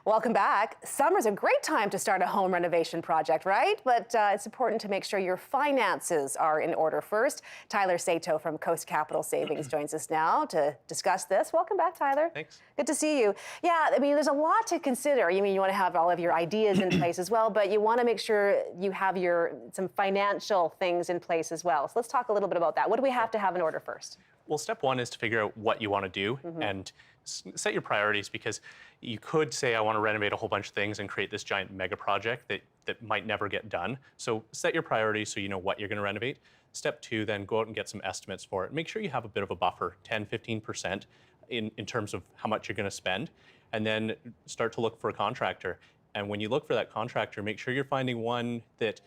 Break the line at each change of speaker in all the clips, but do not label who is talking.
Welcome back. Summer's a great time to start a home renovation project, right? But it's important to make sure your finances are in order first. Tyler Sato from Coast Capital Savings joins us now to discuss this. Welcome back, Tyler.
Thanks.
Good to see you. Yeah, I mean, there's a lot to consider. You want to have all of your ideas in place as well, but you want to make sure you have some financial things in place as well. So let's talk a little bit about that. What do we have to have in order first?
Well, step one is to figure out what you want to do and set your priorities, because you could say, I want to renovate a whole bunch of things and create this giant mega project that might never get done. So set your priorities so you know what you're going to renovate. Step two, then go out and get some estimates for it. Make sure you have a bit of a buffer, 10, 15% in terms of how much you're going to spend, and then start to look for a contractor. And when you look for that contractor, make sure you're finding one that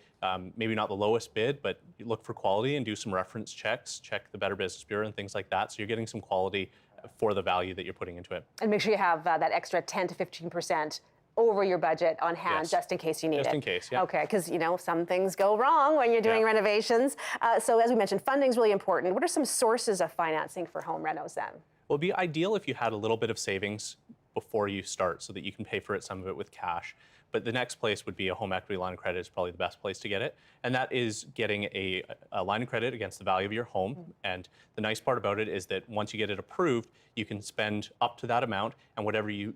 maybe not the lowest bid, but you look for quality and do some reference checks, check the Better Business Bureau and things like that. So you're getting some quality for the value that you're putting into it.
And make sure you have that extra 10 to 15% over your budget on hand, just in case you need it.
Just in case, yeah.
Okay, because some things go wrong when you're doing renovations. So as we mentioned, funding is really important. What are some sources of financing for home renos then?
Well, it'd be ideal if you had a little bit of savings before you start so that you can pay for it, some of it with cash. But the next place would be a home equity line of credit is probably the best place to get it. And that is getting a line of credit against the value of your home. And the nice part about it is that once you get it approved, you can spend up to that amount, and whatever you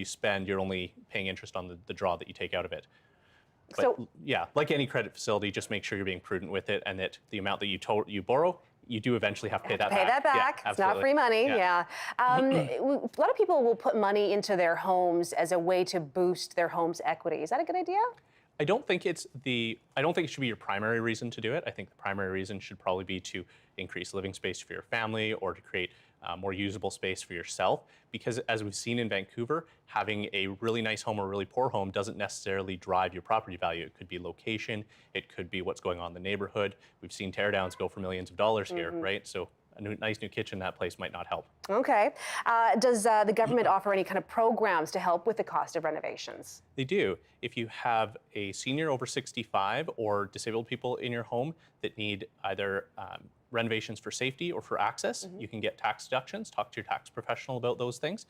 spend, you're only paying interest on the draw that you take out of it. But
So,
yeah, like any credit facility, just make sure you're being prudent with it, and that the amount that you borrow, you do eventually have to pay that back.
Pay that back.
Yeah,
it's not free money. Yeah. A lot of people will put money into their homes as a way to boost their home's equity. Is that a good idea?
I don't think it should be your primary reason to do it. I think the primary reason should probably be to increase living space for your family or to create more usable space for yourself. Because as we've seen in Vancouver, having a really nice home or a really poor home doesn't necessarily drive your property value. It could be location, it could be what's going on in the neighborhood. We've seen teardowns go for millions of dollars here, right? So a nice new kitchen in that place might not help.
Okay. Does the government offer any kind of programs to help with the cost of renovations?
They do. If you have a senior over 65 or disabled people in your home that need either renovations for safety or for access, you can get tax deductions. Talk to your tax professional about those things.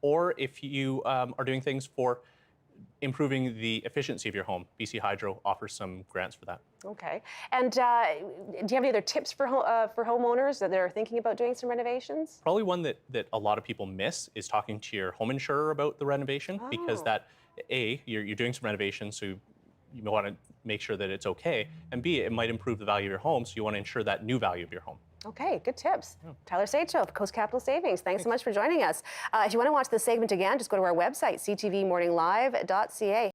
Or if you are doing things for improving the efficiency of your home, BC Hydro offers some grants for that.
Okay. And do you have any other tips for homeowners that are thinking about doing some renovations?
Probably one that a lot of people miss is talking to your home insurer about the renovation, because that, A, you're doing some renovations, so you want to make sure that it's okay, and B, it might improve the value of your home, so you want to ensure that new value of your home.
Okay, good tips. Tyler Sato of Coast Capital Savings. Thanks so much for joining us. If you want to watch this segment again, just go to our website, ctvmorninglive.ca.